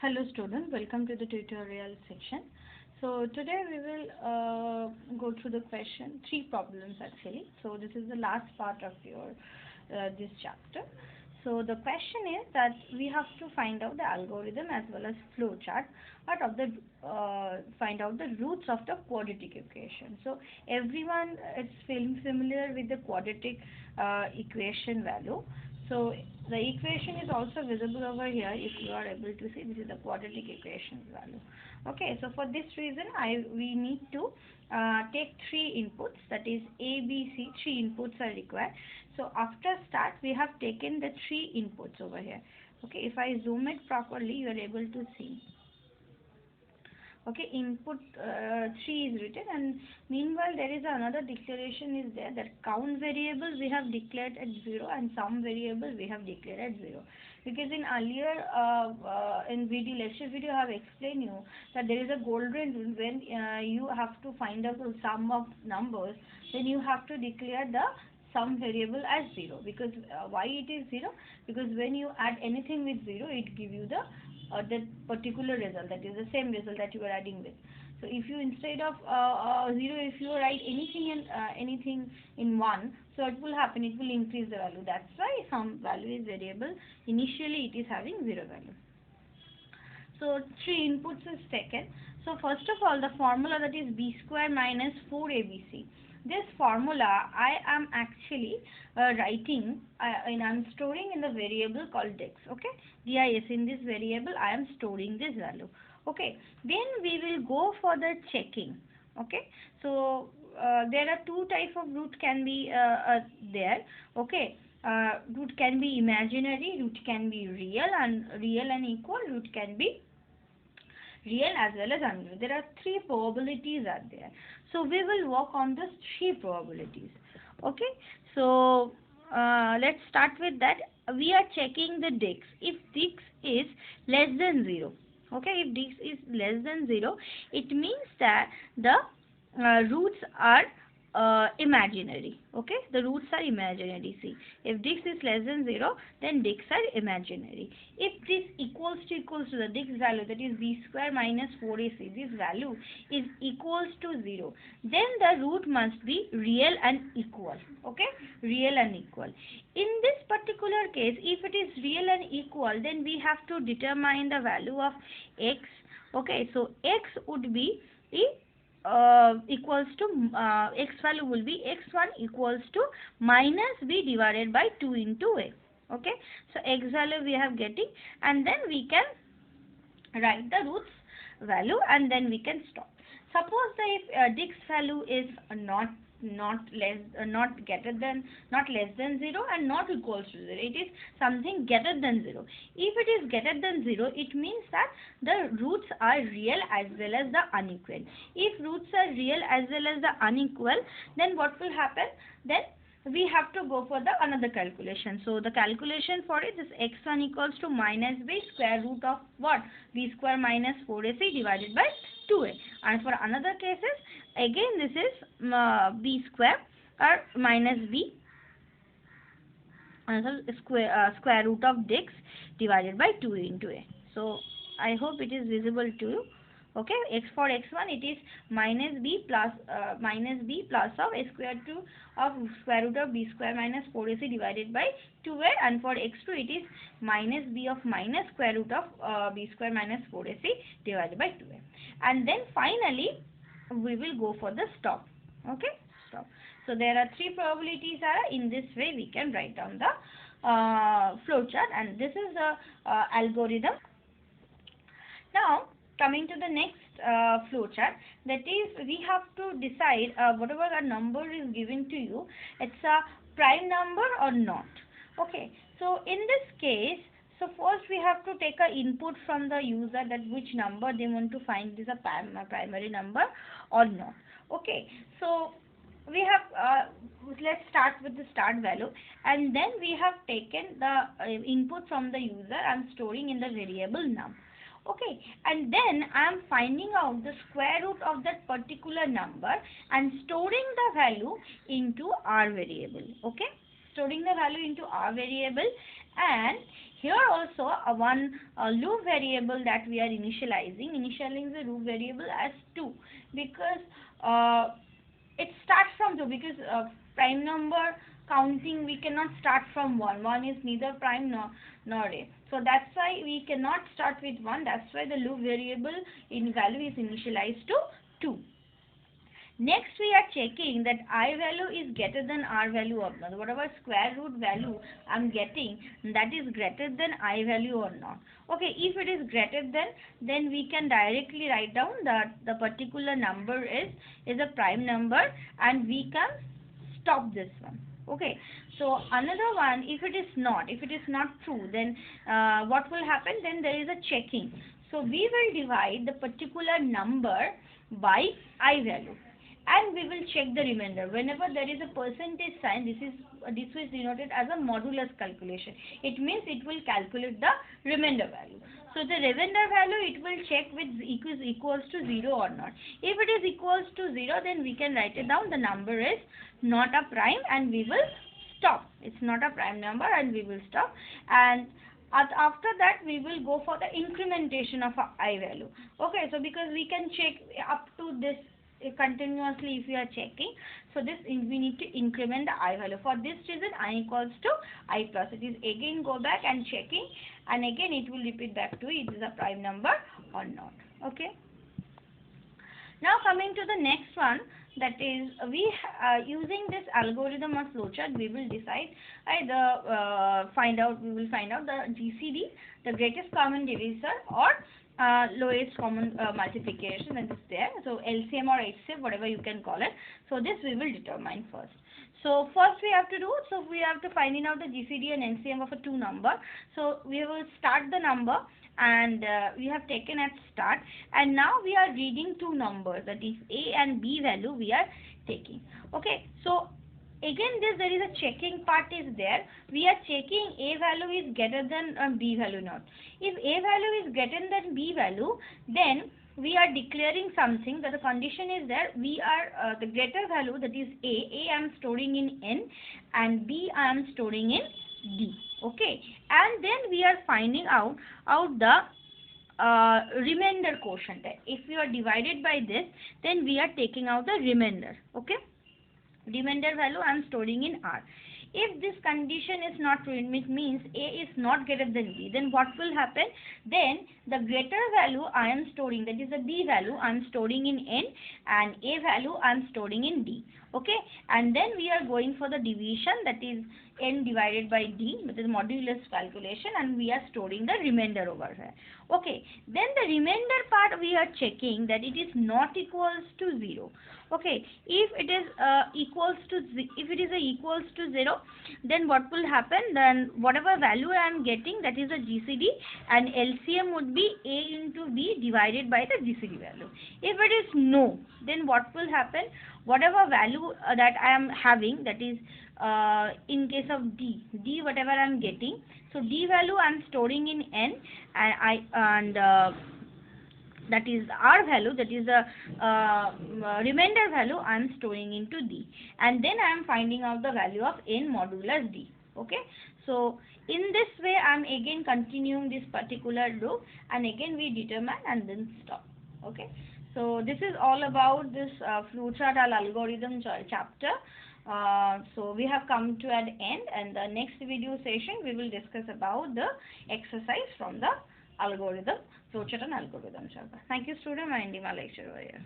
Hello students, welcome to the tutorial section. So today we will go through the question, three problems actually. So this is the last part of your this chapter. So the question is that we have to find out the algorithm as well as flowchart out of the find out the roots of the quadratic equation. So everyone is feeling familiar with the quadratic equation value. So the equation is also visible over here. If you are able to see, this is the quadratic equation value. Okay, so for this reason we need to take three inputs, that is A, B, C. Three inputs are required. So after start we have taken the three inputs over here. Okay, if I zoom it properly, you are able to see. Okay, input 3 is written, and meanwhile there is another declaration is there that count variable we have declared at 0 and sum variable we have declared at 0. Because in earlier in lecture video I have explained you that there is a golden rule. When you have to find out the sum of numbers, then you have to declare the sum variable as 0. Because why it is 0? Because when you add anything with 0, it give you the that particular result, that is the same result that you are adding with. So if you, instead of 0, if you write anything in 1, so it will happen, it will increase the value. That's why some value is variable. Initially it is having 0 value. So three inputs is taken. So first of all, the formula, that is b square minus 4abc. This formula I am actually writing and I am storing in the variable called dix. Okay, dis, in this variable I am storing this value. Okay, then we will go for the checking. Okay, so there are two types of root can be there. Okay, root can be imaginary, root can be real and equal, root can be real as well as unreal. There are three probabilities are there. So we will work on the three probabilities. Okay. So let's start with that. We are checking the dix. If dix is less than 0. Okay. If dix is less than 0, it means that the roots are imaginary. Okay, the roots are imaginary. See, if dix is less than 0, then dix are imaginary. If this equals to the dix value, that is b square minus 4ac, this value is equals to 0, then the root must be real and equal. Okay, real and equal. In this particular case, if it is real and equal, then we have to determine the value of x. Okay, so x would be equals to x value will be x1 equals to minus b divided by 2 into a. Okay, so x value we have getting, and then we can write the roots value, and then we can stop. Suppose that if dix value is not less than 0 and not equals to 0, it is something greater than 0. If it is greater than 0, it means that the roots are real as well as the unequal. If roots are real as well as the unequal, then what will happen? Then we have to go for the another calculation. So the calculation for it is x1 equals to minus b square root of what? B square minus 4ac divided by 2a. And for another cases, again this is b square or minus b square root of dix divided by 2 into a. So I hope it is visible to you. Okay, for x1 it is minus b plus of a square root of b square minus 4ac divided by 2a, and for x2 it is minus b of minus square root of b square minus 4ac divided by 2a. And then finally we will go for the stop. Okay, stop. So there are three probabilities are in this way we can write down the flowchart, and this is the algorithm. Now coming to the next flowchart, that is we have to decide whatever a number is given to you, it's a prime number or not. Okay, so in this case, so first we have to take a input from the user, that which number they want to find is a primary number or not. Okay, so we have let's start with the start value, and then we have taken the input from the user and storing in the variable num. Okay, and then I am finding out the square root of that particular number and storing the value into our variable. Okay, storing the value into our variable, and Here also one loop variable that we are initializing the loop variable as 2, because it starts from 2, because prime number counting we cannot start from 1. 1 is neither prime nor a. So that's why we cannot start with 1. That's why the loop variable in value is initialized to 2. Next, we are checking that I value is greater than R value or not. Whatever square root value I'm getting, that is greater than I value or not. Okay, if it is greater than, then we can directly write down that the particular number is a prime number, and we can stop this one. Okay, so another one, if it is not true, then what will happen? Then there is a checking. So we will divide the particular number by I value, and we will check the remainder. Whenever there is a percentage sign, this is denoted as a modulus calculation. It means it will calculate the remainder value. So the remainder value, it will check with equals to 0 or not. If it is equals to 0, then we can write it down. The number is not a prime, and we will stop. It's not a prime number, and we will stop. And after that, we will go for the incrementation of a I value. Okay, so because we can check up to this continuously if we are checking, so this we need to increment the I value. For this reason, I equals to I plus. It is again go back and checking, and again it will repeat back to it is a prime number or not. Okay. Now coming to the next one, that is we using this algorithm or flowchart, we will decide we will find out the GCD, the greatest common divisor, or lowest common multiplication that is there. So LCM or HCF, whatever you can call it. So this we will determine first. So first we have to find out the GCD and LCM of a 2 number. So we will start the number, and we have taken at start, and now we are reading 2 numbers, that is A and B value we are taking. Okay, so again there is a checking part is there. We are checking A value is greater than B value not. If A value is greater than B value, then we are declaring something, that the condition is there. We are the greater value, that is A I am storing in N, and B I am storing in D. Okay, and then we are finding out the remainder quotient. If we are divided by this, then we are taking out the remainder. Okay, remainder value I am storing in R. If this condition is not true, it means A is not greater than B, then what will happen? Then the greater value I am storing, that is the B value, I am storing in N, and A value I am storing in D. Okay, and then we are going for the division, that is N divided by D, that is modulus calculation, and we are storing the remainder over here. Okay, then the remainder part we are checking that it is not equals to 0. Okay, if it is equals to 0, then what will happen? Then whatever value I am getting, that is a GCD, and LCM would be A into B divided by the GCD value. If it is no, then what will happen? Whatever value that I am having, that is in case of D whatever I am getting, so D value I am storing in N, and that is R value, that is the remainder value I am storing into D, and then I am finding out the value of N modulus D. Okay, so in this way I am again continuing this particular loop, and again we determine and then stop. Okay, so this is all about this flowchart algorithm chapter. So we have come to an end, and the next video session we will discuss about the exercise from the algorithm, flowchart and algorithm chapter. Thank you, student. I end my lecture over here.